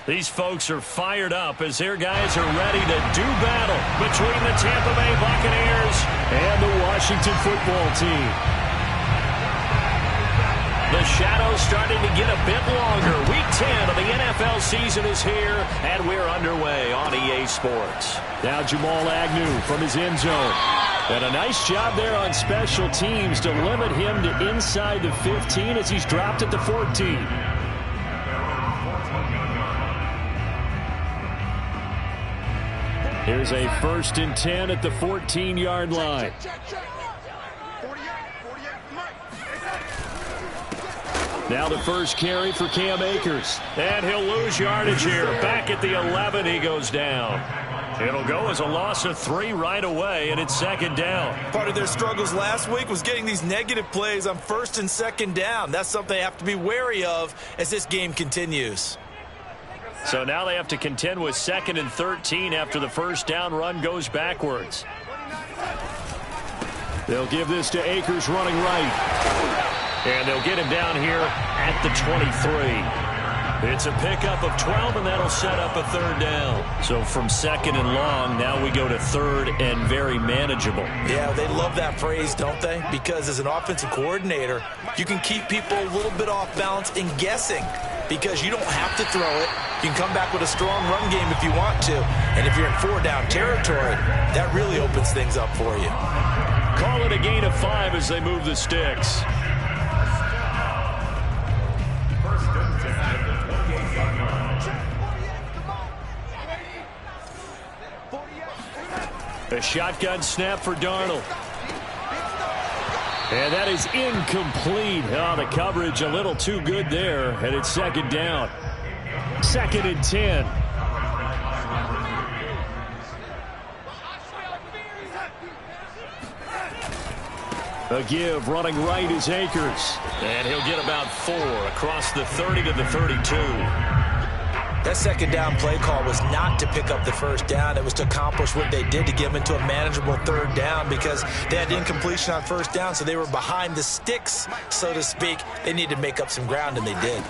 These folks are fired up as their guys are ready to do battle between the Tampa Bay Buccaneers and the Washington football team. The shadow's starting to get a bit longer. Week 10 of the NFL season is here, and we're underway on EA Sports. Now Jamal Agnew from his end zone. And a nice job there on special teams to limit him to inside the 15 as he's dropped at the 14. Here's a 1st and 10 at the 14-yard line. Now the first carry for Cam Akers. And he'll lose yardage here. Back at the 11, he goes down. It'll go as a loss of 3 right away, and it's 2nd down. Part of their struggles last week was getting these negative plays on 1st and 2nd down. That's something they have to be wary of as this game continues. So now they have to contend with 2nd and 13 after the first down run goes backwards. They'll give this to Akers running right. And they'll get him down here at the 23. It's a pickup of 12, and that'll set up a 3rd down. So from 2nd and long, now we go to 3rd and very manageable. Yeah, they love that phrase, don't they? Because as an offensive coordinator, you can keep people a little bit off balance and guessing. Because you don't have to throw it. You can come back with a strong run game if you want to. And if you're in 4-down territory, that really opens things up for you. Call it a gain of 5 as they move the sticks. A shotgun snap for Darnold. And that is incomplete. Oh, the coverage a little too good there. And it's 2nd down. 2nd and 10. A give running right is Akers. And he'll get about 4 across the 30 to the 32. That 2nd down play call was not to pick up the 1st down. It was to accomplish what they did to get them into a manageable 3rd down because they had incompletion on 1st down, so they were behind the sticks, so to speak. They needed to make up some ground, and they did.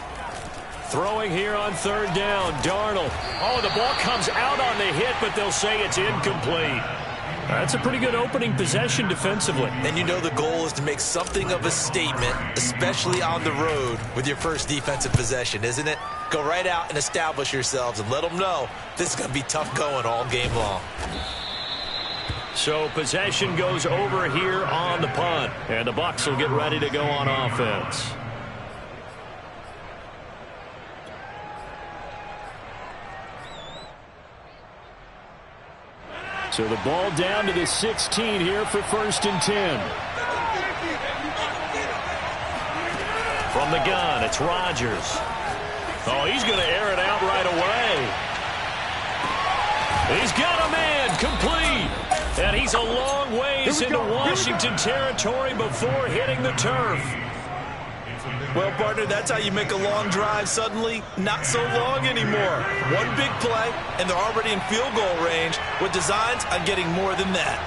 Throwing here on 3rd down, Darnold. Oh, the ball comes out on the hit, but they'll say it's incomplete. That's a pretty good opening possession defensively. And you know the goal is to make something of a statement, especially on the road with your first defensive possession, isn't it? Go right out and establish yourselves and let them know this is going to be tough going all game long. So possession goes over here on the punt, and the Bucs will get ready to go on offense. So the ball down to the 16 here for 1st and 10. From the gun, it's Rodgers. Oh, he's going to air it out right away. He's got a man, complete. And he's a long ways into Washington territory before hitting the turf. Well, partner, that's how you make a long drive suddenly not so long anymore. One big play, and they're already in field goal range with designs on getting more than that.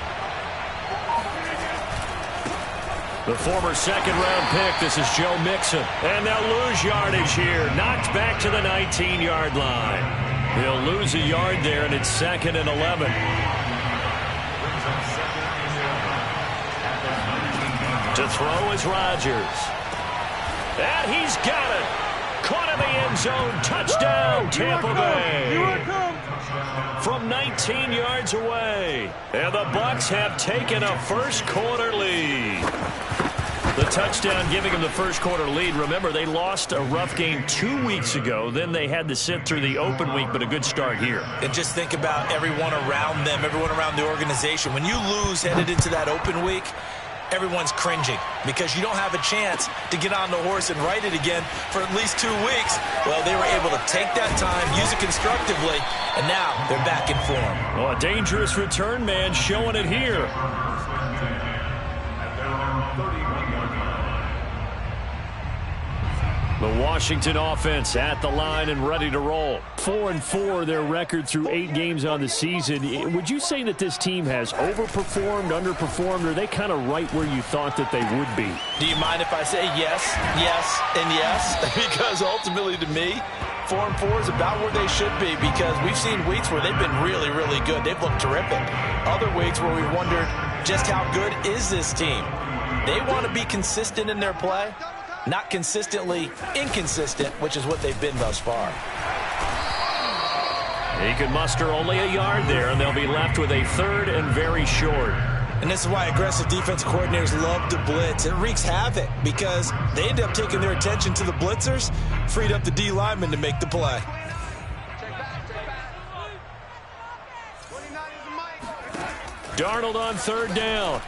The former 2nd-round pick, this is Joe Mixon. And they'll lose yardage here. Knocked back to the 19-yard line. He'll lose a yard there, and it's 2nd and 11. To throw is Rodgers. And he's got it. Caught in the end zone. Touchdown, Tampa Bay. From 19 yards away. And the Bucs have taken a first-quarter lead. The touchdown giving them the first-quarter lead. Remember, they lost a rough game 2 weeks ago. Then they had to sit through the open week, but a good start here. And just think about everyone around them, everyone around the organization. When you lose headed into that open week, everyone's cringing because you don't have a chance to get on the horse and ride it again for at least 2 weeks. Well, they were able to take that time, use it constructively, and now they're back in form. Oh, a dangerous return man showing it here. The Washington offense at the line and ready to roll. 4-4 their record through 8 games on the season. Would you say that this team has overperformed, underperformed, or are they kind of right where you thought that they would be? Do you mind if I say yes, yes, and yes? Because ultimately to me, 4-4 is about where they should be, because we've seen weeks where they've been really, really good. They've looked terrific. Other weeks where we've wondered just how good is this team. They want to be consistent in their play, not consistently inconsistent, which is what they've been thus far. He could muster only a yard there, and they'll be left with a 3rd and very short. And this is why aggressive defense coordinators love to blitz. It wreaks havoc because they end up taking their attention to the blitzers, freed up the D lineman to make the play. Darnold on 3rd down.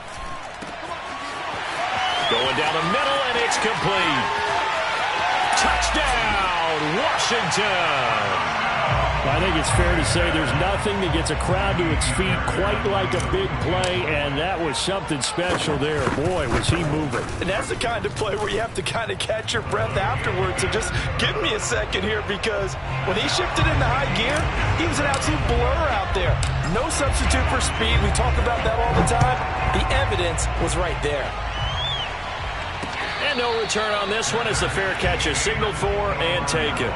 Going down the middle, and it's complete. Touchdown, Washington. I think it's fair to say there's nothing that gets a crowd to its feet quite like a big play, and that was something special there. Boy, was he moving. And that's the kind of play where you have to kind of catch your breath afterwards. So just give me a second here, because when he shifted into high gear, he was an absolute blur out there. No substitute for speed. We talk about that all the time. The evidence was right there. And no return on this one as the fair catch is signaled for and taken.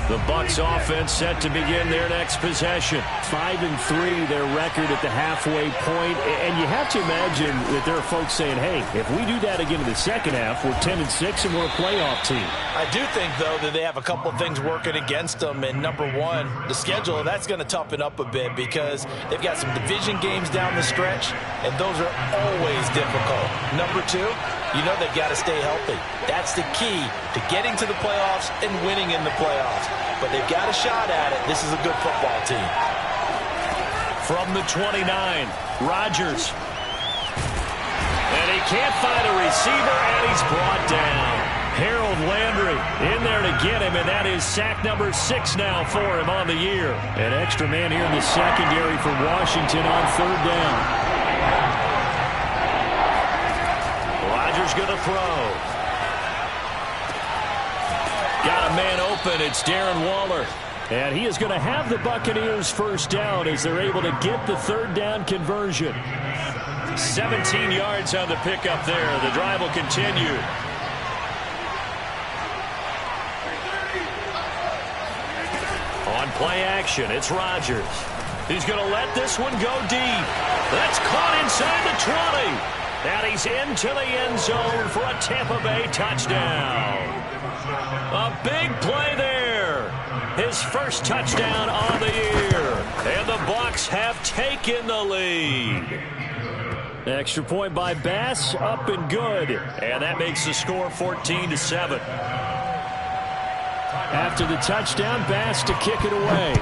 The Bucs offense set to begin their next possession. 5-3, their record at the halfway point. And you have to imagine that there are folks saying, hey, if we do that again in the second half, we're 10-6 and we're a playoff team. I do think, though, that they have a couple of things working against them. And number one, the schedule, that's going to toughen up a bit because they've got some division games down the stretch, and those are always difficult. Number two, you know they've got to stay healthy. That's the key to getting to the playoffs and winning in the playoffs. But they've got a shot at it. This is a good football team. From the 29, Rodgers. And he can't find a receiver, and he's brought down. Harold Landry in there to get him, and that is sack number 6 now for him on the year. An extra man here in the secondary for Washington on 3rd down. Rodgers going to throw. Got a man open. It's Darren Waller. And he is going to have the Buccaneers first down as they're able to get the 3rd down conversion. 17 yards on the pickup there. The drive will continue. On play action, it's Rodgers. He's going to let this one go deep. That's caught inside the 20. And he's into the end zone for a Tampa Bay touchdown. A big play there. His first touchdown on the year. And the Bucs have taken the lead. Extra point by Bass, up and good. And that makes the score 14-7. After the touchdown, Bass to kick it away.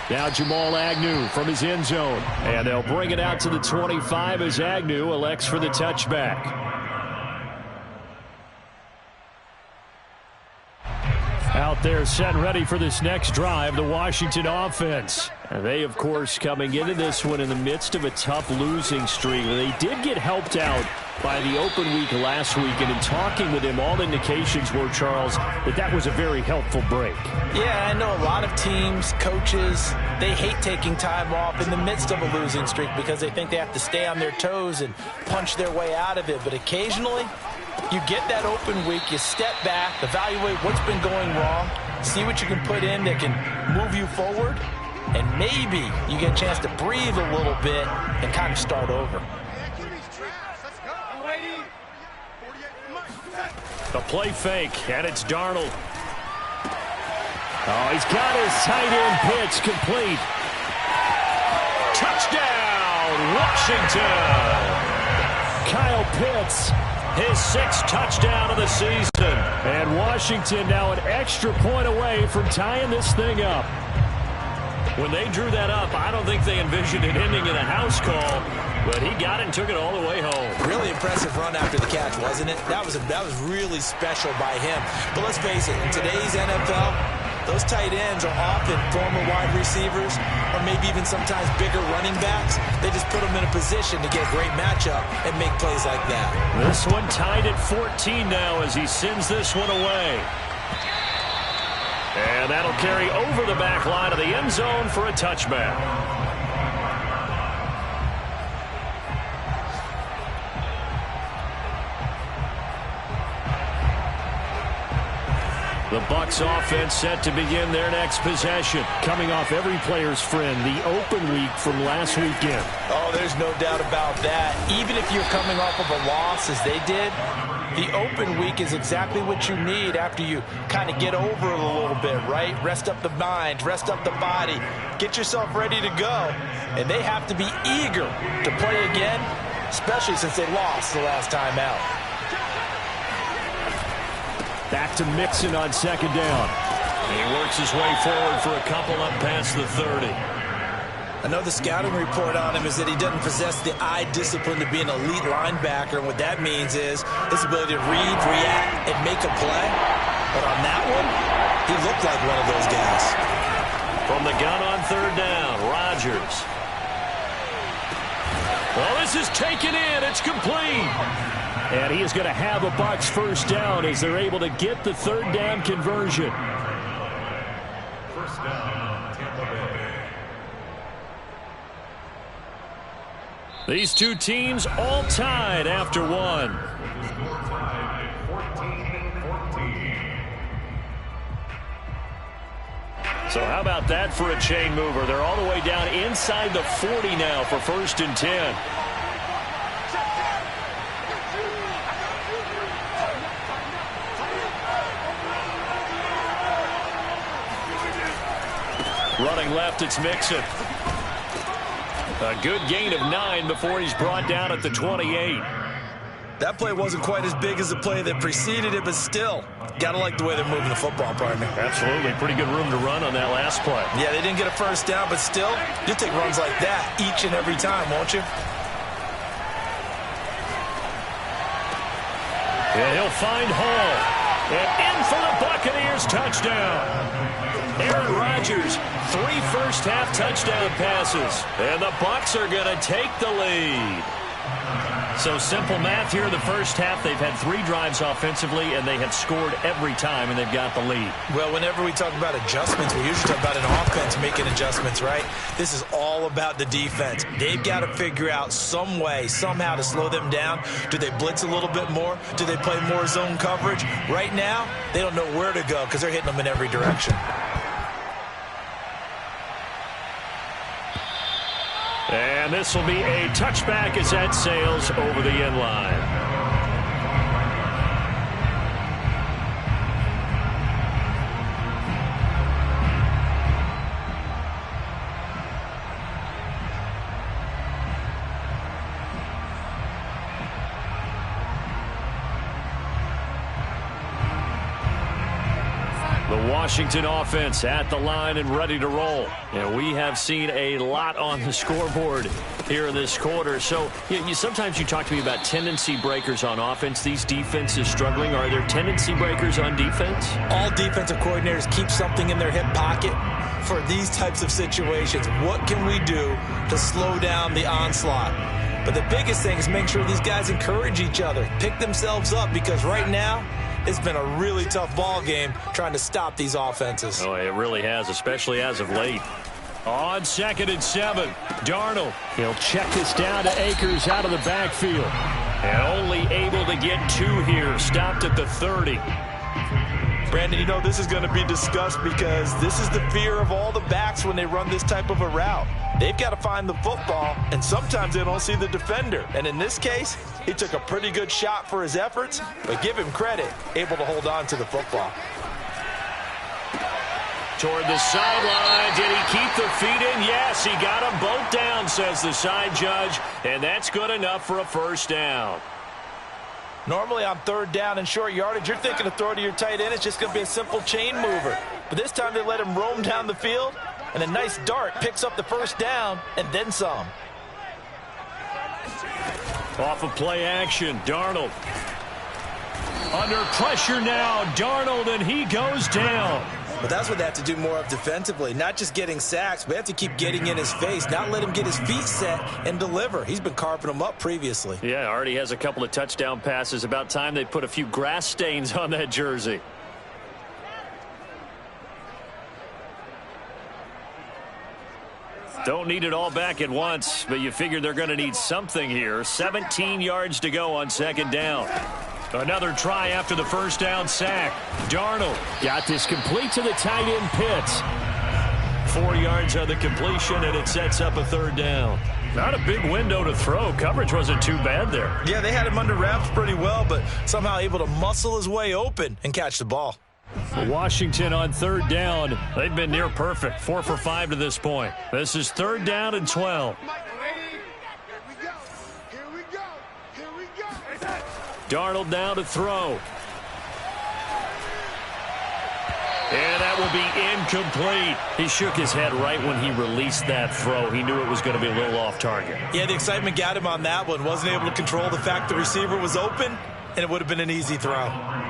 Now Jamal Agnew from his end zone. And they'll bring it out to the 25 as Agnew elects for the touchback. Out there set and ready for this next drive, the Washington offense. And they, of course, coming into this one in the midst of a tough losing streak. They did get helped out by the open week last week, and in talking with him, all indications were, Charles, that was a very helpful break. Yeah, I know a lot of teams, coaches, they hate taking time off in the midst of a losing streak because they think they have to stay on their toes and punch their way out of it. But occasionally, you get that open week, you step back, evaluate what's been going wrong, see what you can put in that can move you forward, and maybe you get a chance to breathe a little bit and kind of start over. The play fake, and it's Darnold. Oh, he's got his tight end pitch complete. Touchdown, Washington! Kyle Pitts, his 6th touchdown of the season. And Washington now an extra point away from tying this thing up. When they drew that up, I don't think they envisioned it ending in a house call, but he got it and took it all the way home. Really impressive run after the catch, wasn't it? That was really special by him. But let's face it, in today's NFL, those tight ends are often former wide receivers or maybe even sometimes bigger running backs. They just put them in a position to get a great matchup and make plays like that. This one tied at 14 now as he sends this one away. And that'll carry over the back line of the end zone for a touchback. The Bucs offense set to begin their next possession. Coming off every player's friend, the open week from last weekend. Oh, there's no doubt about that. Even if you're coming off of a loss as they did, the open week is exactly what you need after you kind of get over it a little bit, right? Rest up the mind, rest up the body, get yourself ready to go. And they have to be eager to play again, especially since they lost the last time out. Back to Mixon on second down. He works his way forward for a couple up past the 30. I know the scouting report on him is that he doesn't possess the eye discipline to be an elite linebacker. And what that means is his ability to read, react, and make a play. But on that one, he looked like one of those guys. From the gun on third down, Rodgers. Well, this is taken in. It's complete. And he is going to have a Bucs first down as they're able to get the third down conversion. First down, Tampa Bay. These two teams all tied after one. Score tied 14-14. So how about that for a chain mover? They're all the way down inside the 40 now for 1st and 10. Running left, it's Mixon. A good gain of 9 before he's brought down at the 28. That play wasn't quite as big as the play that preceded it, but still, got to like the way they're moving the football, partner. Absolutely. Pretty good room to run on that last play. Yeah, they didn't get a first down, but still, you'll take runs like that each and every time, won't you? Yeah, he'll find Hall. And in for the Buccaneers touchdown. Aaron Rodgers, 3 first-half touchdown passes. And the Bucs are going to take the lead. So simple math here in the first half. They've had 3 drives offensively, and they have scored every time, and they've got the lead. Well, whenever we talk about adjustments, we usually talk about an offense making adjustments, right? This is all about the defense. They've got to figure out some way, somehow to slow them down. Do they blitz a little bit more? Do they play more zone coverage? Right now, they don't know where to go because they're hitting them in every direction. And this will be a touchback as that sails over the end line. The Washington offense at the line and ready to roll. And we have seen a lot on the scoreboard here in this quarter. So sometimes you talk to me about tendency breakers on offense. These defenses struggling. Are there tendency breakers on defense? All defensive coordinators keep something in their hip pocket for these types of situations. What can we do to slow down the onslaught? But the biggest thing is make sure these guys encourage each other, pick themselves up, because right now, it's been a really tough ball game trying to stop these offenses. Oh, it really has, especially as of late. On 2nd and 7, Darnold. He'll check this down to Akers out of the backfield. And only able to get 2 here. Stopped at the 30. Brandon, you know this is going to be discussed because this is the fear of all the backs when they run this type of a route. They've got to find the football, and sometimes they don't see the defender. And in this case, he took a pretty good shot for his efforts, but give him credit, able to hold on to the football. Toward the sideline. Did he keep the feet in? Yes, he got them both down, says the side judge, and that's good enough for a first down. Normally on 3rd down and short yardage, you're thinking of throw to your tight end. It's just going to be a simple chain mover. But this time they let him roam down the field, and a nice dart picks up the first down and then some. Off of play action, Darnold. Under pressure now, Darnold, and he goes down. But that's what they have to do more of defensively, not just getting sacks, but have to keep getting in his face, not let him get his feet set and deliver. He's been carving them up previously. Yeah, already has a couple of touchdown passes. About time they put a few grass stains on that jersey. Don't need it all back at once, but you figure they're going to need something here. 17 yards to go on second down. Another try after the first down sack. Darnold got this complete to the tight end Pitts. 4 yards on the completion, and it sets up a third down. Not a big window to throw. Coverage wasn't too bad there. Yeah, they had him under wraps pretty well, but somehow able to muscle his way open and catch the ball. Washington on third down. They've been near perfect. 4 for 5 to this point. This is third down and 12. Darnold now to throw. And that will be incomplete. He shook his head right when he released that throw. He knew it was going to be a little off target. Yeah, the excitement got him on that one. Wasn't able to control the fact the receiver was open, and it would have been an easy throw.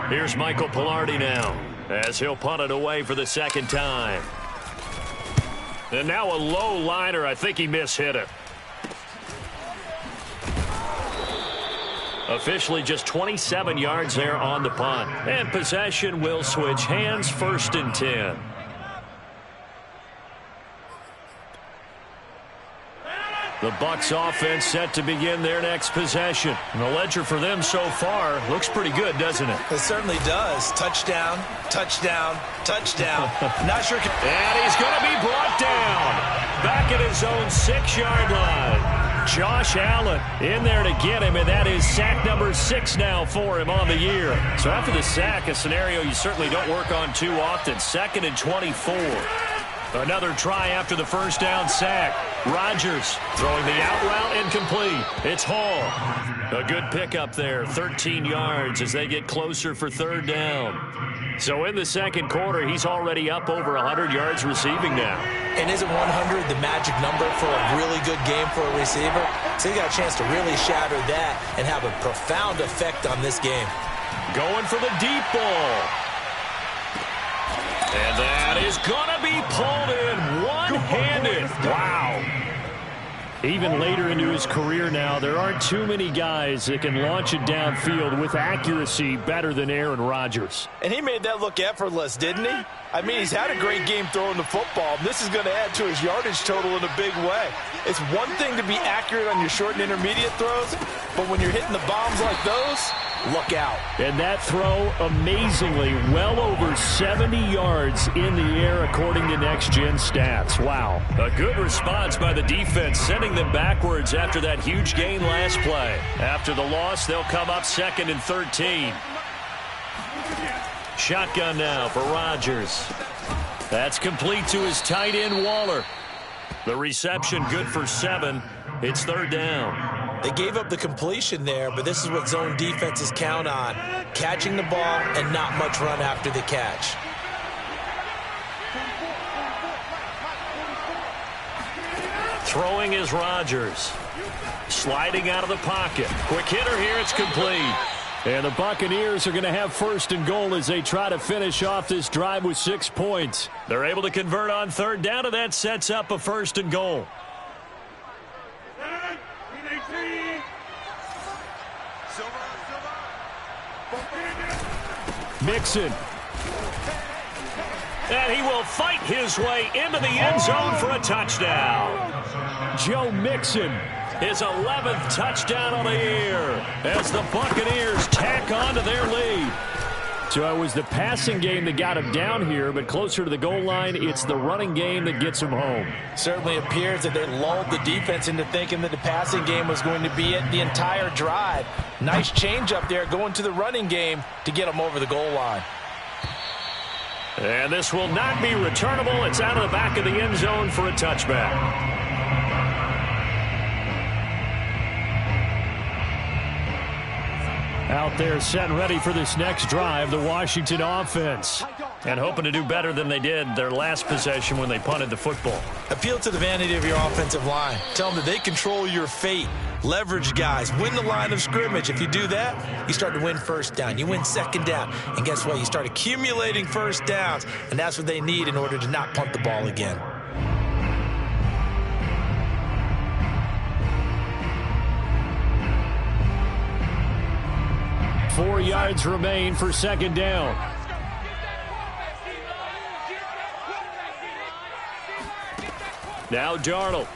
Here's Michael Pilardi now as he'll punt it away for the second time. And now a low liner. I think he mishit it. Officially just 27 yards there on the punt. And possession will switch hands, first and 10. The Bucs offense set to begin their next possession. And the ledger for them so far looks pretty good, doesn't it? It certainly does. Touchdown, touchdown, touchdown. Not sure. And he's going to be brought down. Back at his own 6-yard line. Josh Allen in there to get him, and that is sack number 6 now for him on the year. So after the sack, a scenario you certainly don't work on too often. 2nd and 24. Another try after the first down sack. Rodgers throwing the out route incomplete. It's Hall. A good pickup there, 13 yards as they get closer for third down. So in the second quarter, he's already up over 100 yards receiving now. And isn't 100 the magic number for a really good game for a receiver? So he got a chance to really shatter that and have a profound effect on this game. Going for the deep ball. And that is going to be pulled in one-handed. Wow. Even later into his career now, there aren't too many guys that can launch it downfield with accuracy better than Aaron Rodgers. And he made that look effortless, didn't he? I mean, he's had a great game throwing the football. This is going to add to his yardage total in a big way. It's one thing to be accurate on your short and intermediate throws, but when you're hitting the bombs like those, look out. And that throw, amazingly, well over 70 yards in the air according to Next Gen Stats. Wow. A good response by the defense, sending them backwards after that huge gain last play. After the loss, they'll come up 2nd and 13. Shotgun now for Rodgers. That's complete to his tight end, Waller. The reception good for 7. It's third down. They gave up the completion there, but this is what zone defenses count on. Catching the ball and not much run after the catch. Throwing is Rodgers. Sliding out of the pocket. Quick hitter here, it's complete. And the Buccaneers are going to have first and goal as they try to finish off this drive with 6 points. They're able to convert on third down, and that sets up a first and goal. Mixon. And he will fight his way into the end zone for a touchdown. Joe Mixon. His 11th touchdown of the year as the Buccaneers tack on to their lead. So it was the passing game that got him down here, but closer to the goal line, it's the running game that gets him home. Certainly appears that they lulled the defense into thinking that the passing game was going to be it the entire drive. Nice change up there going to the running game to get him over the goal line. And this will not be returnable. It's out of the back of the end zone for a touchback. Out there set and ready for this next drive, the Washington offense. And hoping to do better than they did their last possession when they punted the football. Appeal to the vanity of your offensive line. Tell them that they control your fate. Leverage guys. Win the line of scrimmage. If you do that, you start to win first down. You win second down. And guess what? You start accumulating first downs. And that's what they need in order to not punt the ball again. Four yards remain for second down. Now Darnold.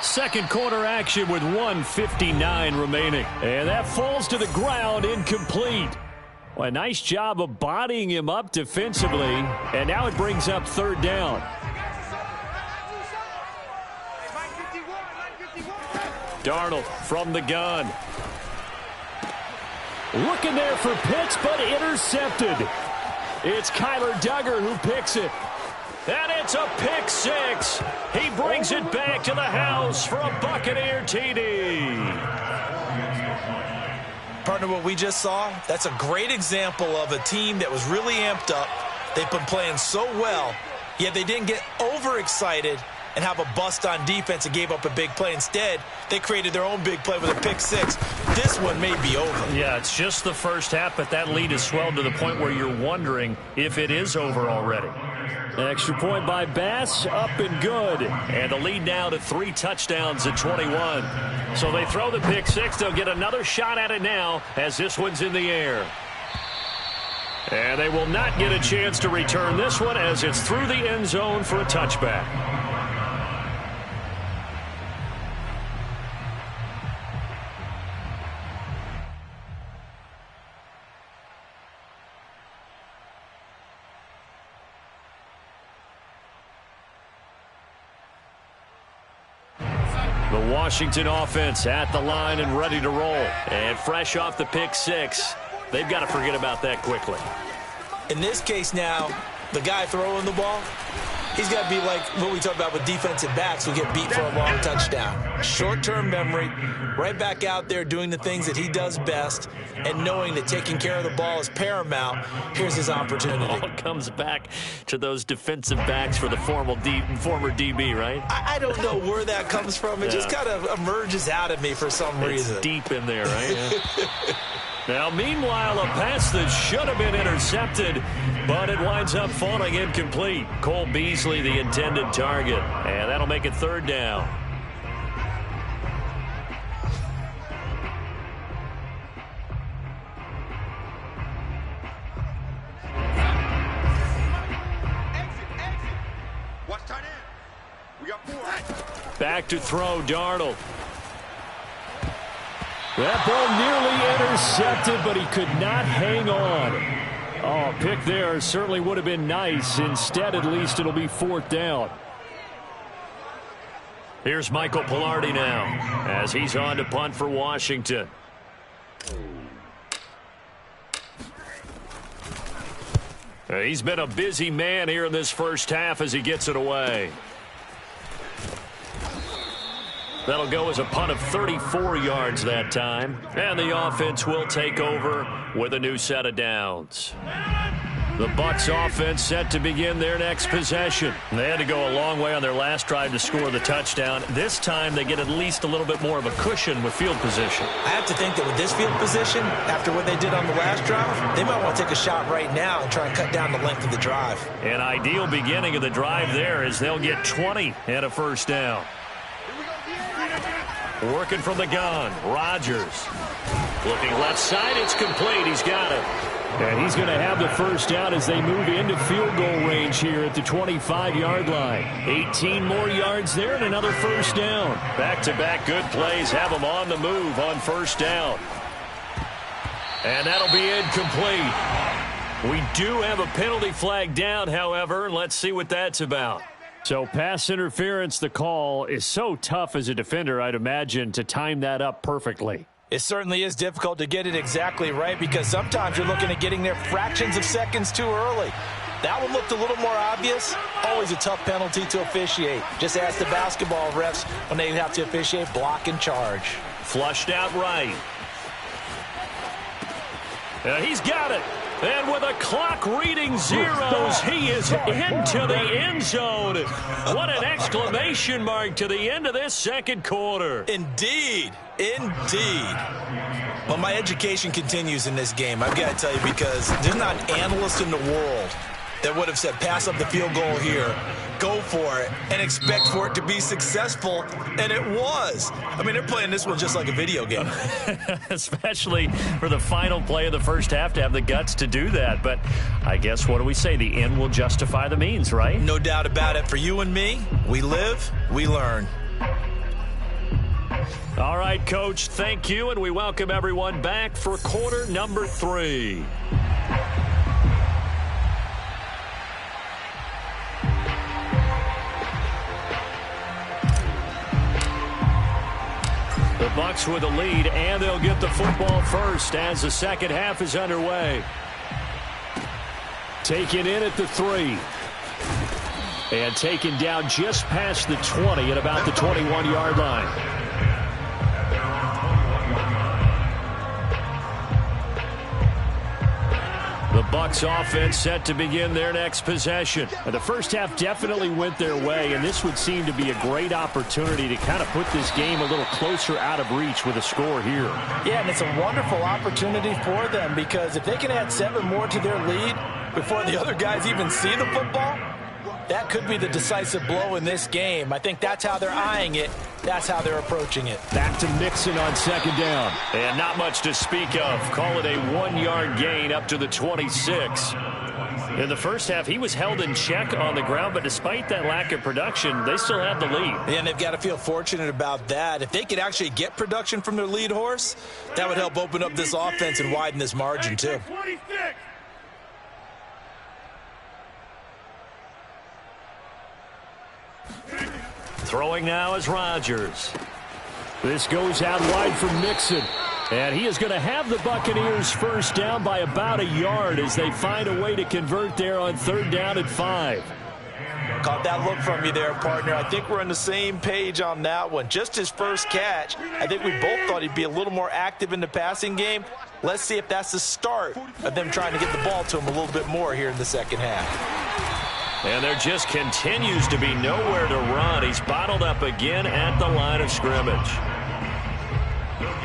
Second quarter action with 1:59 remaining. And that falls to the ground, incomplete. Well, a nice job of bodying him up defensively. And now it brings up third down. Darnold from the gun. Looking there for Pitts, but intercepted. It's Kyler Duggar who picks it. And it's a pick six. He brings it back to the house for a Buccaneer TD. Partner, what we just saw, that's a great example of a team that was really amped up. They've been playing so well, yet they didn't get overexcited and have a bust on defense and gave up a big play. Instead, they created their own big play with a pick six. This one may be over. Yeah, it's just the first half, but that lead has swelled to the point where you're wondering if it is over already. Extra point by Bass, up and good. And the lead now to 3 touchdowns at 21. So they throw the pick six. They'll get another shot at it now as this one's in the air. And they will not get a chance to return this one as it's through the end zone for a touchback. The Washington offense at the line and ready to roll. And fresh off the pick six, they've got to forget about that quickly. In this case now, the guy throwing the ball, he's got to be like what we talked about with defensive backs who get beat for a long touchdown. Short-term memory, right back out there doing the things that he does best, and knowing that taking care of the ball is paramount. Here's his opportunity. It all comes back to those defensive backs for the former DB, right? I don't know where that comes from. It just kind of emerges out of me for some reason. It's deep in there, right? Yeah. Now, meanwhile, a pass that should have been intercepted, but it winds up falling incomplete. Cole Beasley, the intended target, and that'll make it third down. Back to throw, Darnold. That ball nearly intercepted, but he could not hang on. Oh, pick there certainly would have been nice. Instead, at least it'll be fourth down. Here's Michael Pilardi now as he's on to punt for Washington. He's been a busy man here in this first half as he gets it away. That'll go as a punt of 34 yards that time. And the offense will take over with a new set of downs. The Bucs offense set to begin their next possession. They had to go a long way on their last drive to score the touchdown. This time they get at least a little bit more of a cushion with field position. I have to think that with this field position, after what they did on the last drive, they might want to take a shot right now and try and cut down the length of the drive. An ideal beginning of the drive there is they'll get 20 and a first down. Working from the gun, Rodgers. Looking left side, it's complete. He's got it. And he's going to have the first down as they move into field goal range here at the 25-yard line. 18 more yards there and another first down. Back-to-back good plays have them on the move on first down. And that'll be incomplete. We do have a penalty flag down, however, and let's see what that's about. So pass interference, the call is so tough as a defender, I'd imagine, to time that up perfectly. It certainly is difficult to get it exactly right because sometimes you're looking at getting there fractions of seconds too early. That one looked a little more obvious. Always a tough penalty to officiate. Just ask the basketball refs when they have to officiate block and charge. Flushed out right. He's got it. And with a clock reading zeros, he is into the end zone. What an exclamation mark to the end of this second quarter. Indeed. Indeed. Well, my education continues in this game, I've got to tell you, because there's not an analyst in the world that would have said pass up the field goal here go for it and expect for it to be successful, and it was. I mean, they're playing this one just like a video game. Especially for the final play of the first half to have the guts to do that. But I guess, what do we say? The end will justify the means, right? No doubt about it. For you and me, we live, we learn. All right, Coach, thank you, and we welcome everyone back for quarter number 3. The Bucs with a lead, and they'll get the football first as the second half is underway. Taken in at the 3. And taken down just past the 20 at about the 21-yard line. The Bucs offense set to begin their next possession. And the first half definitely went their way, and this would seem to be a great opportunity to kind of put this game a little closer out of reach with a score here. Yeah, and it's a wonderful opportunity for them, because if they can add 7 more to their lead before the other guys even see the football, that could be the decisive blow in this game. I think that's how they're eyeing it. That's how they're approaching it. Back to Mixon on second down. And not much to speak of. Call it a 1-yard gain up to the 26. In the first half, he was held in check on the ground, but despite that lack of production, they still have the lead. And they've got to feel fortunate about that. If they could actually get production from their lead horse, that would help open up this offense and widen this margin too. Throwing now is Rodgers. This goes out wide for Mixon. And he is going to have the Buccaneers first down by about a yard as they find a way to convert there on third down at 5. Caught that look from you there, partner. I think we're on the same page on that one. Just his first catch, I think we both thought he'd be a little more active in the passing game. Let's see if that's the start of them trying to get the ball to him a little bit more here in the second half. And there just continues to be nowhere to run. He's bottled up again at the line of scrimmage.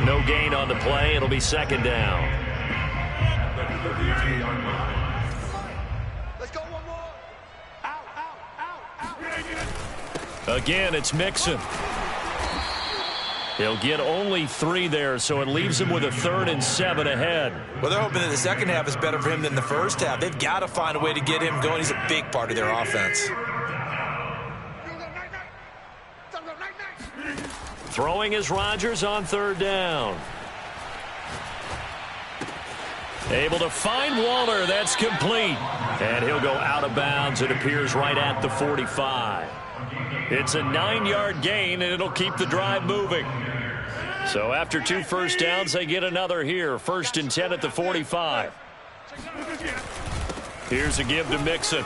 No gain on the play. It'll be second down. Let's go one more. Out. Again, it's Mixon. He'll get only 3 there, so it leaves him with a 3rd and 7 ahead. Well, they're hoping that the second half is better for him than the first half. They've got to find a way to get him going. He's a big part of their offense. Throwing is Rodgers on third down. Able to find Waller. That's complete. And he'll go out of bounds. It appears right at the 45. It's a 9-yard gain, and it'll keep the drive moving. So after 2 first downs, they get another here. 1st and 10 at the 45. Here's a give to Mixon.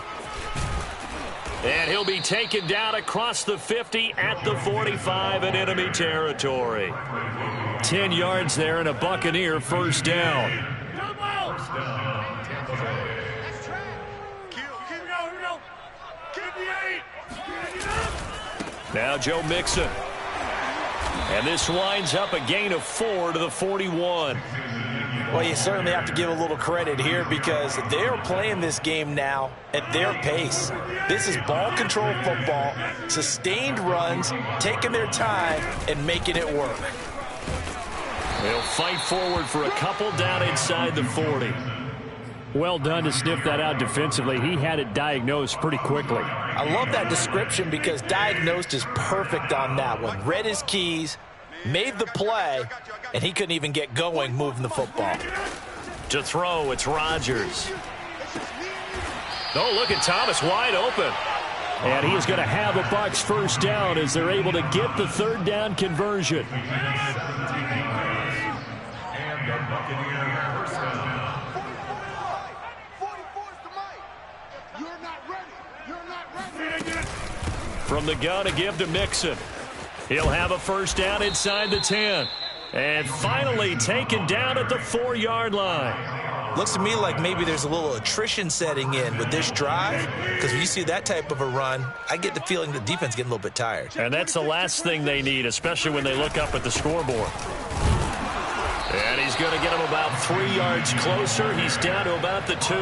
And he'll be taken down across the 50 at the 45 in enemy territory. 10 yards there and a Buccaneer first down. Now Joe Mixon. And this winds up a gain of 4 to the 41. Well, you certainly have to give a little credit here, because they are playing this game now at their pace. This is ball control football, sustained runs, taking their time and making it work. They'll fight forward for a couple down inside the 40. Well done to sniff that out defensively. He had it diagnosed pretty quickly. I love that description, because diagnosed is perfect on that one. Read his keys, made the play, and he couldn't even get going moving the football. To throw, it's Rodgers. Oh, look at Thomas wide open. And he is going to have a Bucs first down as they're able to get the third down conversion. And the Buccaneer first down. From the gun, a give to Mixon. He'll have a first down inside the 10. And finally taken down at the 4-yard line. Looks to me like maybe there's a little attrition setting in with this drive, because when you see that type of a run, I get the feeling the defense getting a little bit tired. And that's the last thing they need, especially when they look up at the scoreboard. And he's going to get him about 3 yards closer. He's down to about the 2.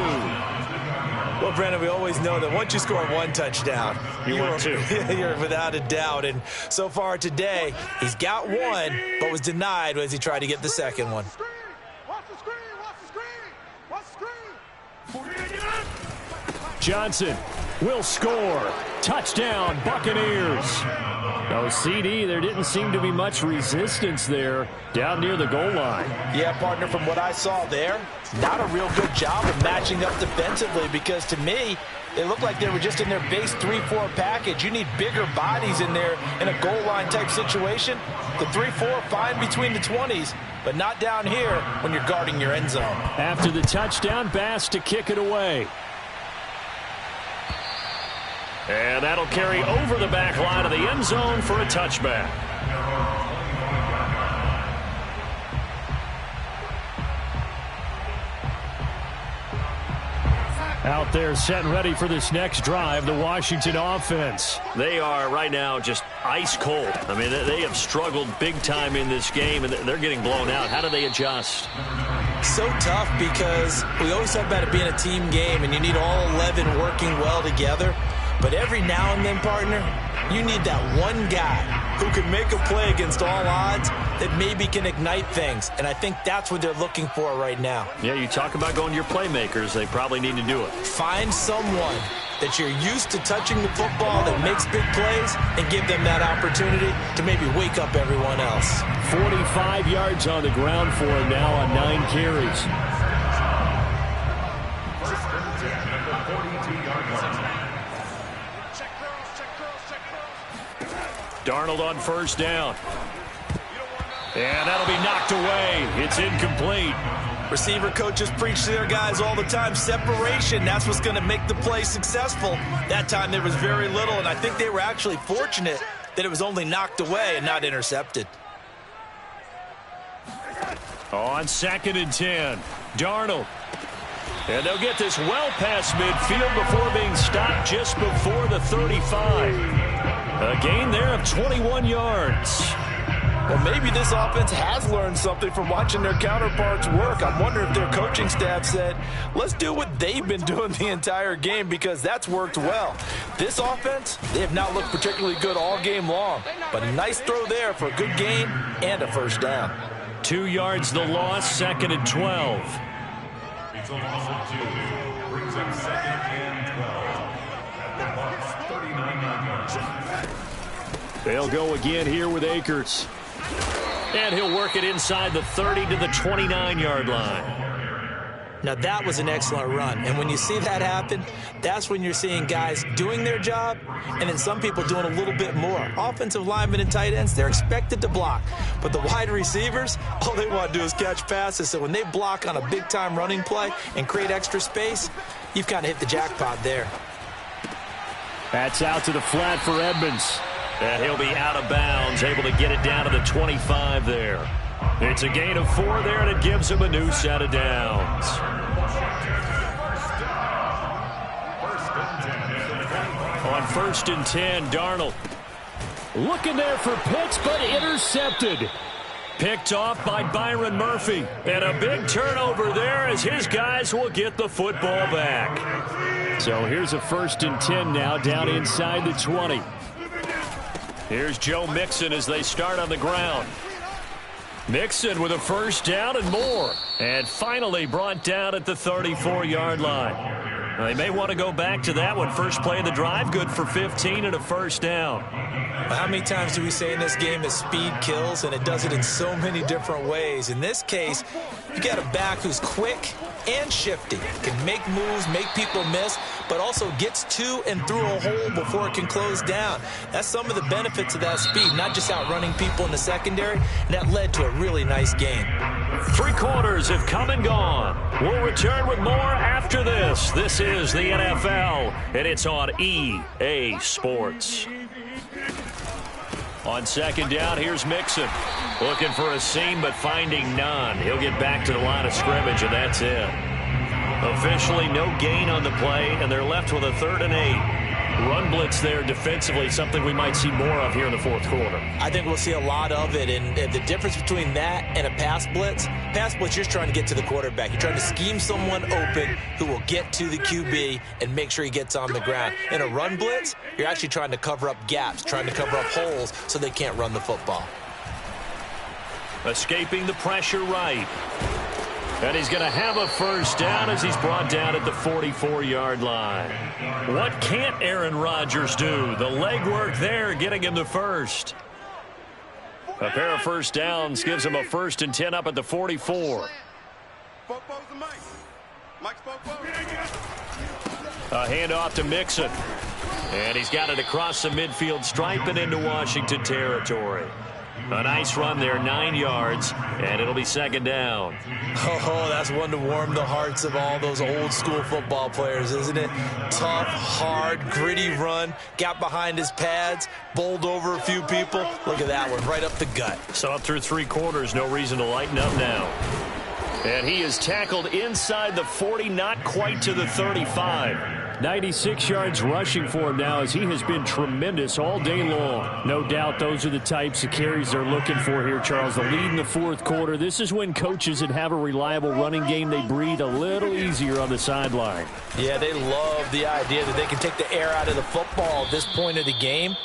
Well, Brandon, we always know that once you score one touchdown, want two. You're without a doubt. And so far today, he's got one, but was denied as he tried to get the second one. Watch the screen. Watch the screen. Johnson will score. Touchdown, Buccaneers. No, CD, there didn't seem to be much resistance there down near the goal line. Yeah, partner, from what I saw there, not a real good job of matching up defensively, because to me, it looked like they were just in their base 3-4 package. You need bigger bodies in there in a goal line type situation. The 3-4, fine between the 20s, but not down here when you're guarding your end zone. After the touchdown, Bass to kick it away. And that'll carry over the back line of the end zone for a touchback. Out there set and ready for this next drive, the Washington offense. They are right now just ice cold. I mean, they have struggled big time in this game, and they're getting blown out. How do they adjust? So tough, because we always talk about it being a team game, and you need all 11 working well together. But every now and then, partner, you need that one guy who can make a play against all odds that maybe can ignite things. And I think that's what they're looking for right now. Yeah, you talk about going to your playmakers. They probably need to do it. Find someone that you're used to touching the football that makes big plays and give them that opportunity to maybe wake up everyone else. 45 yards on the ground for him now on 9 carries. Darnold on first down. And that'll be knocked away. It's incomplete. Receiver coaches preach to their guys all the time. Separation, that's what's going to make the play successful. That time there was very little, and I think they were actually fortunate that it was only knocked away and not intercepted. On 2nd and 10, Darnold. And they'll get this well past midfield before being stopped just before the 35. A gain there of 21 yards. Well, maybe this offense has learned something from watching their counterparts work. I wonder if their coaching staff said, let's do what they've been doing the entire game, because that's worked well. This offense, they have not looked particularly good all game long, but a nice throw there for a good gain and a first down. 2 yards the loss, 2nd and 12. It's a loss of 2. Brings up 2nd and 12. At the Bucs 39 yards. They'll go again here with Akers. And he'll work it inside the 30 to the 29-yard line. Now, that was an excellent run. And when you see that happen, that's when you're seeing guys doing their job and then some people doing a little bit more. Offensive linemen and tight ends, they're expected to block. But the wide receivers, all they want to do is catch passes. So when they block on a big-time running play and create extra space, you've kind of hit the jackpot there. That's out to the flat for Edmonds. And he'll be out of bounds, able to get it down to the 25 there. It's a gain of 4 there, and it gives him a new set of downs. On 1st and 10, Darnold. Looking there for Pitts, but intercepted. Picked off by Byron Murphy. And a big turnover there as his guys will get the football back. So here's a 1st and 10 now, down inside the 20. Here's Joe Mixon as they start on the ground. Mixon with a first down and more. And finally brought down at the 34-yard line. Now, they may want to go back to that one. First play of the drive, good for 15 and a first down. How many times do we say in this game that speed kills, and it does it in so many different ways? In this case, you got a back who's quick and shifty, can make moves, make people miss, but also gets to and through a hole before it can close down. That's some of the benefits of that speed, not just outrunning people in the secondary, and that led to a really nice game. 3 quarters have come and gone. We'll return with more after this. This is the NFL, and it's on EA Sports. On 2nd down, here's Mixon. Looking for a seam, but finding none. He'll get back to the line of scrimmage, and that's it. Officially no gain on the play, and they're left with a 3rd and 8. Run run blitz there defensively, something we might see more of here in the fourth quarter. I think we'll see a lot of it, and the difference between that and a pass blitz, you're just trying to get to the quarterback. You're trying to scheme someone open who will get to the QB and make sure he gets on the ground. In a run blitz, you're actually trying to cover up gaps, trying to cover up holes so they can't run the football. Escaping the pressure right. And he's going to have a first down as he's brought down at the 44-yard line. What can't Aaron Rodgers do? The legwork there getting him the first. A pair of first downs gives him a 1st and 10 up at the 44. A handoff to Mixon. And he's got it across the midfield stripe and into Washington territory. A nice run there, 9 yards, and it'll be 2nd down. Oh, that's one to warm the hearts of all those old school football players, isn't it? Tough, hard, gritty run, got behind his pads, bowled over a few people. Look at that one, right up the gut. So up through 3 quarters, no reason to lighten up now. And he is tackled inside the 40, not quite to the 35. 96 yards rushing for him now as he has been tremendous all day long. No doubt those are the types of carries they're looking for here, Charles. The lead in the fourth quarter. This is when coaches that have a reliable running game, they breathe a little easier on the sideline. Yeah, they love the idea that they can take the air out of the football at this point of the game.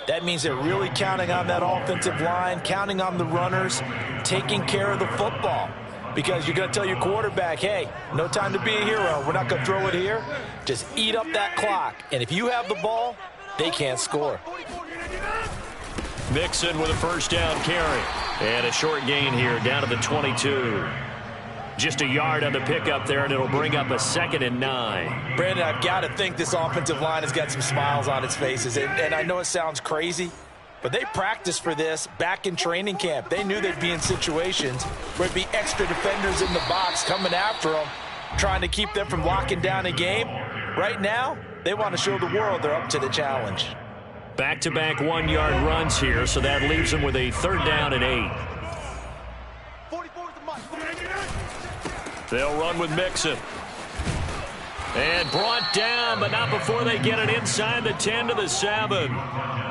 That means they're really counting on that offensive line, counting on the runners, taking care of the football. Because you're going to tell your quarterback, hey, no time to be a hero. We're not going to throw it here. Just eat up that clock. And if you have the ball, they can't score. Mixon with a first down carry. And a short gain here down to the 22. Just a yard on the pickup there, and it'll bring up a 2nd and 9. Brandon, I've got to think this offensive line has got some smiles on its faces. And I know it sounds crazy, but they practiced for this back in training camp. They knew they'd be in situations where it'd be extra defenders in the box coming after them, trying to keep them from locking down a game. Right now, they want to show the world they're up to the challenge. Back-to-back 1-yard runs here, so that leaves them with a 3rd down and 8. They'll run with Mixon. And brought down, but not before they get it inside the 10 to the 7.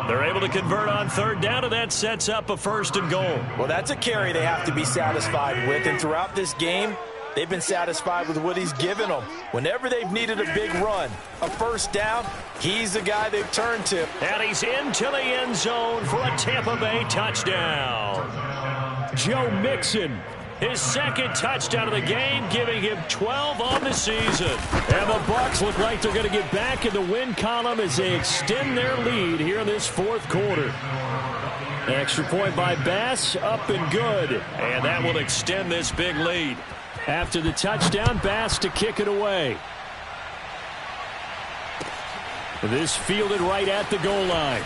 They're able to convert on 3rd down, and that sets up a 1st and goal. Well, that's a carry they have to be satisfied with. And throughout this game, they've been satisfied with what he's given them. Whenever they've needed a big run, a 1st down, he's the guy they've turned to. And he's into the end zone for a Tampa Bay touchdown. Joe Mixon. His 2nd touchdown of the game, giving him 12 on the season. And the Bucs look like they're going to get back in the win column as they extend their lead here in this fourth quarter. Extra point by Bass, up and good. And that will extend this big lead. After the touchdown, Bass to kick it away. This fielded right at the goal line.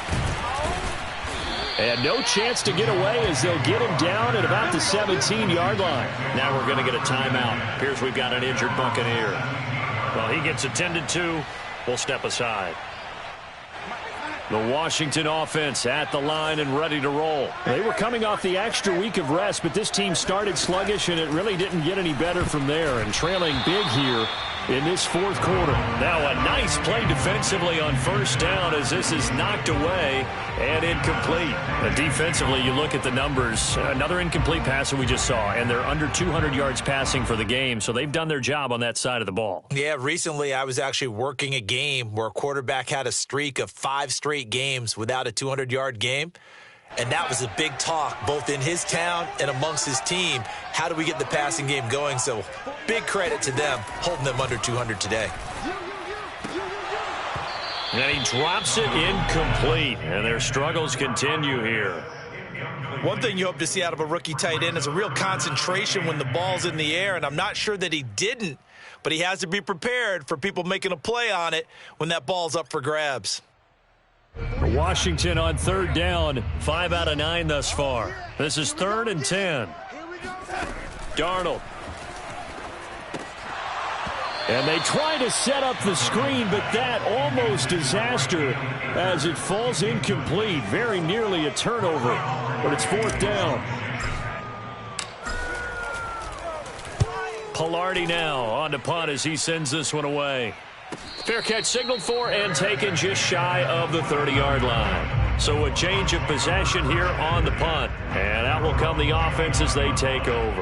And no chance to get away as they'll get him down at about the 17-yard line. Now we're going to get a timeout. Appears we've got an injured Buccaneer. Well, he gets attended to. We'll step aside. The Washington offense at the line and ready to roll. They were coming off the extra week of rest, but this team started sluggish, and it really didn't get any better from there. And trailing big here in this fourth quarter. Now a nice play defensively on 1st down as this is knocked away and incomplete. And defensively, you look at the numbers. Another incomplete pass that we just saw, and they're under 200 yards passing for the game, so they've done their job on that side of the ball. Yeah, recently I was actually working a game where a quarterback had a streak of 5 straight games without a 200-yard game. And that was a big talk, both in his town and amongst his team. How do we get the passing game going? So big credit to them, holding them under 200 today. And he drops it incomplete, and their struggles continue here. One thing you hope to see out of a rookie tight end is a real concentration when the ball's in the air, and I'm not sure that he didn't, but he has to be prepared for people making a play on it when that ball's up for grabs. Washington on 3rd down, 5 out of 9 thus far. This is 3rd and 10. Darnold. And they try to set up the screen, but that almost disaster as it falls incomplete. Very nearly a turnover, but it's 4th down. Pilardi now on to punt as he sends this one away. Fair catch signaled for and taken just shy of the 30-yard line. So a change of possession here on the punt. And out will come the offense as they take over.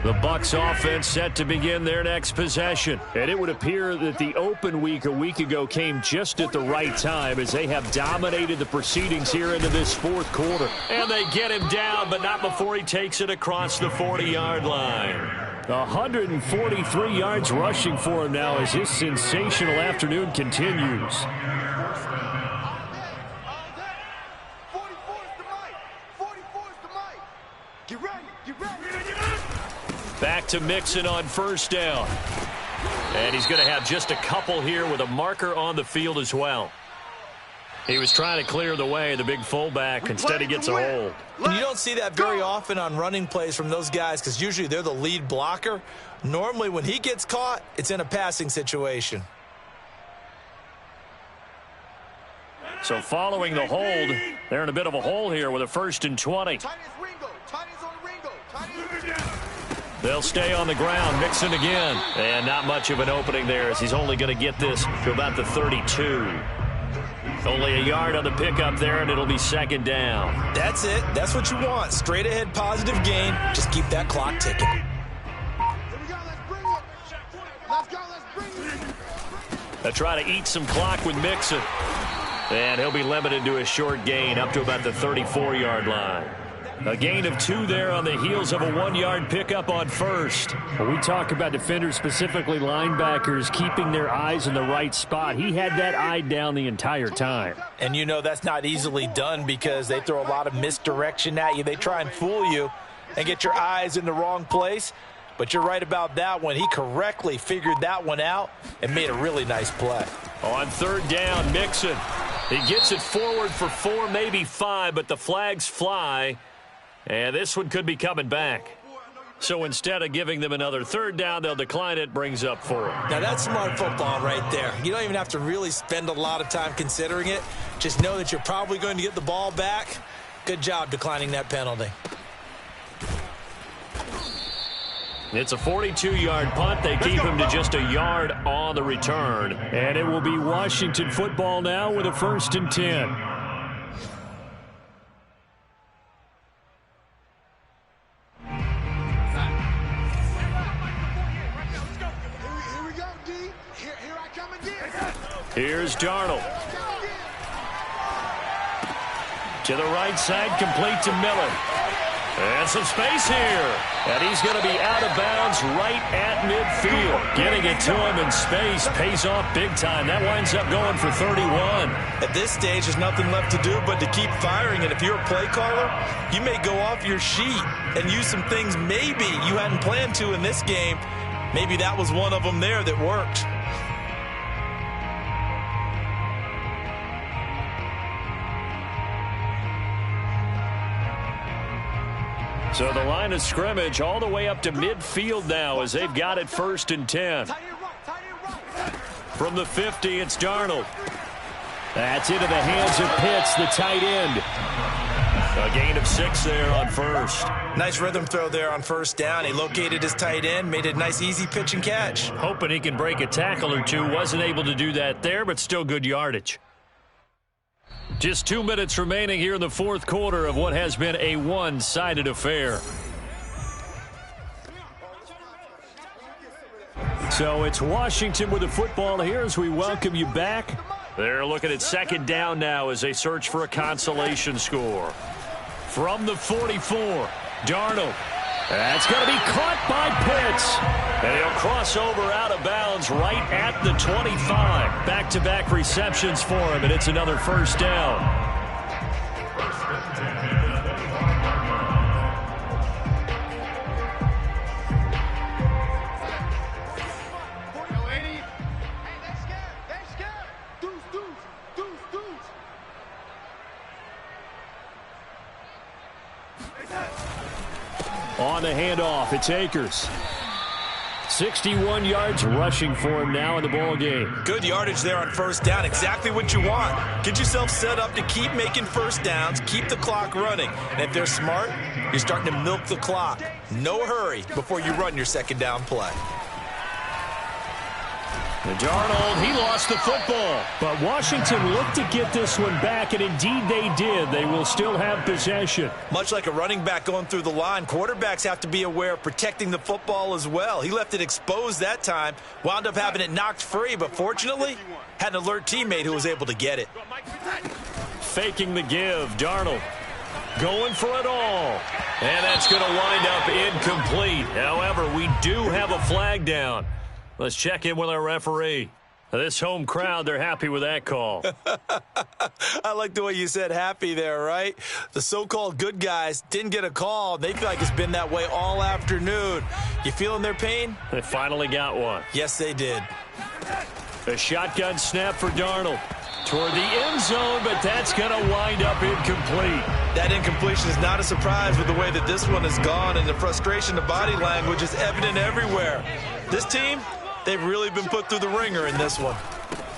The Bucs offense set to begin their next possession. And it would appear that the open week a week ago came just at the right time as they have dominated the proceedings here into this fourth quarter. And they get him down, but not before he takes it across the 40-yard line. 143 yards rushing for him now as his sensational afternoon continues. Back to Mixon on first down. And he's going to have just a couple here with a marker on the field as well. He was trying to clear the way, the big fullback. Instead, he gets a hold. And you don't see that very often on running plays from those guys because usually they're the lead blocker. Normally, when he gets caught, it's in a passing situation. So following the hold, they're in a bit of a hole here with a 1st and 20. They'll stay on the ground. Mixon again. And not much of an opening there as he's only going to get this to about the 32. Only a yard on the pickup there, and it'll be 2nd down. That's it. That's what you want. Straight ahead positive gain. Just keep that clock ticking. They'll try to eat some clock with Mixon. And he'll be limited to a short gain up to about the 34-yard line. A gain of 2 there on the heels of a 1-yard pickup on first. When we talk about defenders, specifically linebackers, keeping their eyes in the right spot, he had that eye down the entire time. And you know that's not easily done because they throw a lot of misdirection at you. They try and fool you and get your eyes in the wrong place. But you're right about that one. He correctly figured that one out and made a really nice play. On 3rd down, Mixon. He gets it forward for 4, maybe 5, but the flags fly. And this one could be coming back. So instead of giving them another 3rd down, they'll decline it, brings up 4. Now that's smart football right there. You don't even have to really spend a lot of time considering it. Just know that you're probably going to get the ball back. Good job declining that penalty. It's a 42-yard punt. They keep him to just a yard on the return. And it will be Washington football now with a 1st and 10. Here's Darnold. To the right side, complete to Miller. And some space here. And he's going to be out of bounds right at midfield. Getting it to him in space pays off big time. That winds up going for 31. At this stage, there's nothing left to do but to keep firing. And if you're a play caller, you may go off your sheet and use some things maybe you hadn't planned to in this game. Maybe that was one of them there that worked. So the line of scrimmage all the way up to midfield now as they've got it 1st and 10. From the 50, it's Darnold. That's into the hands of Pitts, the tight end. A gain of 6 there on first. Nice rhythm throw there on 1st down. He located his tight end, made a nice easy pitch and catch. Hoping he can break a tackle or two. Wasn't able to do that there, but still good yardage. Just 2 minutes remaining here in the 4th quarter of what has been a one-sided affair. So it's Washington with the football here as we welcome you back. They're looking at 2nd down now as they search for a consolation score. From the 44, Darnold. That's going to be caught by Pitts. And he'll cross over out of bounds right at the 25. Back-to-back receptions for him, and it's another 1st down. On the handoff, it's Akers. 61 yards rushing for him now in the ball game. Good yardage there on 1st down. Exactly what you want. Get yourself set up to keep making 1st downs, keep the clock running. And if they're smart, you're starting to milk the clock. No hurry before you run your 2nd down play. Darnold, he lost the football. But Washington looked to get this one back, and indeed they did. They will still have possession. Much like a running back going through the line, quarterbacks have to be aware of protecting the football as well. He left it exposed that time, wound up having it knocked free, but fortunately had an alert teammate who was able to get it. Faking the give, Darnold going for it all. And that's going to wind up incomplete. However, we do have a flag down. Let's check in with our referee. This home crowd, they're happy with that call. I like the way you said happy there, right? The so-called good guys didn't get a call. They feel like it's been that way all afternoon. You feeling their pain? They finally got one. Yes, they did. A shotgun snap for Darnold. Toward the end zone, but that's going to wind up incomplete. That incompletion is not a surprise with the way that this one has gone, and the frustration of body language is evident everywhere. This team, they've really been put through the ringer in this one.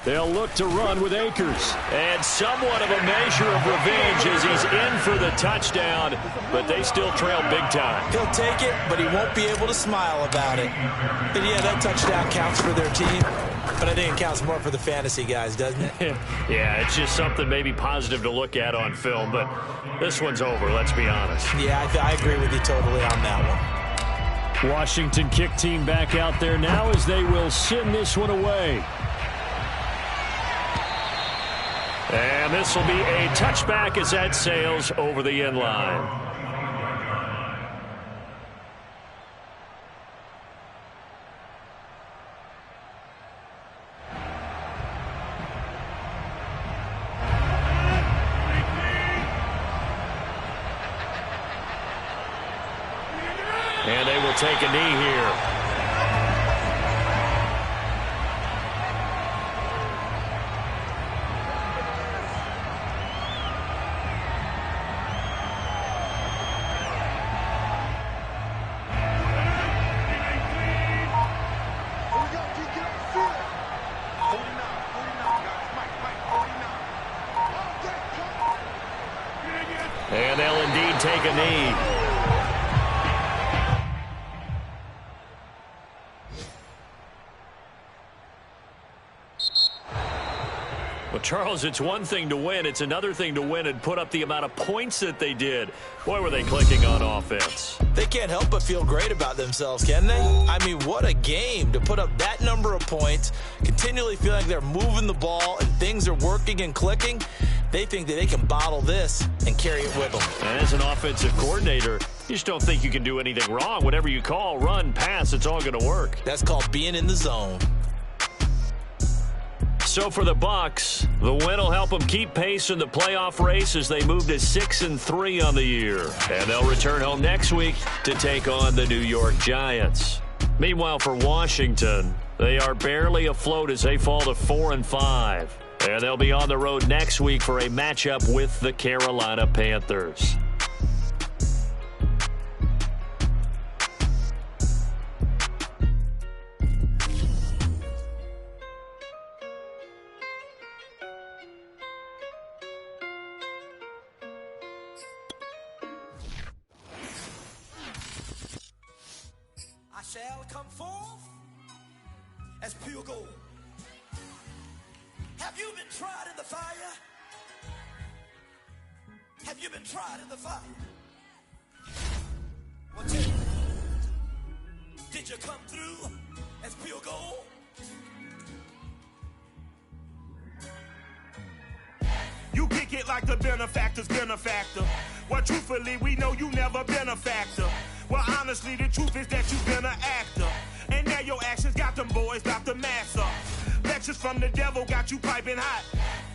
They'll look to run with Akers. And somewhat of a measure of revenge as he's in for the touchdown, but they still trail big time. He'll take it, but he won't be able to smile about it. And yeah, that touchdown counts for their team, but I think it counts more for the fantasy guys, doesn't it? Yeah, it's just something maybe positive to look at on film, but this one's over, let's be honest. Yeah, I agree with you totally on that one. Washington kick team back out there now as they will send this one away. And this will be a touchback as that sails over the end line. And they will take a knee here. And they'll indeed take a knee. Well, Charles, it's one thing to win. It's another thing to win and put up the amount of points that they did. Boy, were they clicking on offense. They can't help but feel great about themselves, can they? I mean, what a game to put up that number of points, continually feel like they're moving the ball and things are working and clicking. They think that they can bottle this and carry it with them. And as an offensive coordinator, you just don't think you can do anything wrong. Whatever you call, run, pass, it's all going to work. That's called being in the zone. So for the Bucs, the win will help them keep pace in the playoff race as they move to 6-3 on the year. And they'll return home next week to take on the New York Giants. Meanwhile, for Washington, they are barely afloat as they fall to 4-5. And they'll be on the road next week for a matchup with the Carolina Panthers. I shall come forth as pure gold. Have you been tried in the fire? Have you been tried in the fire? Well, tell me, did you come through as pure gold? You kick it like the benefactor's benefactor. Well, truthfully, we know you never been a factor. Well, honestly, the truth is that you've been an actor. And now your actions got them boys about to mass up. Lectures from the devil got you piping hot.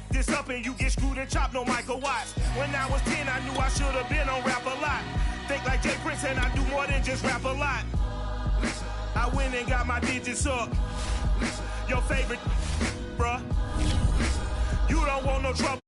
This up and you get screwed and chopped, no Michael Watts. When I was 10, I knew I should have been on rap a lot. Think like Jay Prince and I do more than just rap a lot. Listen, I went and got my digits up. Listen, your favorite, bruh. Listen, you don't want no trouble.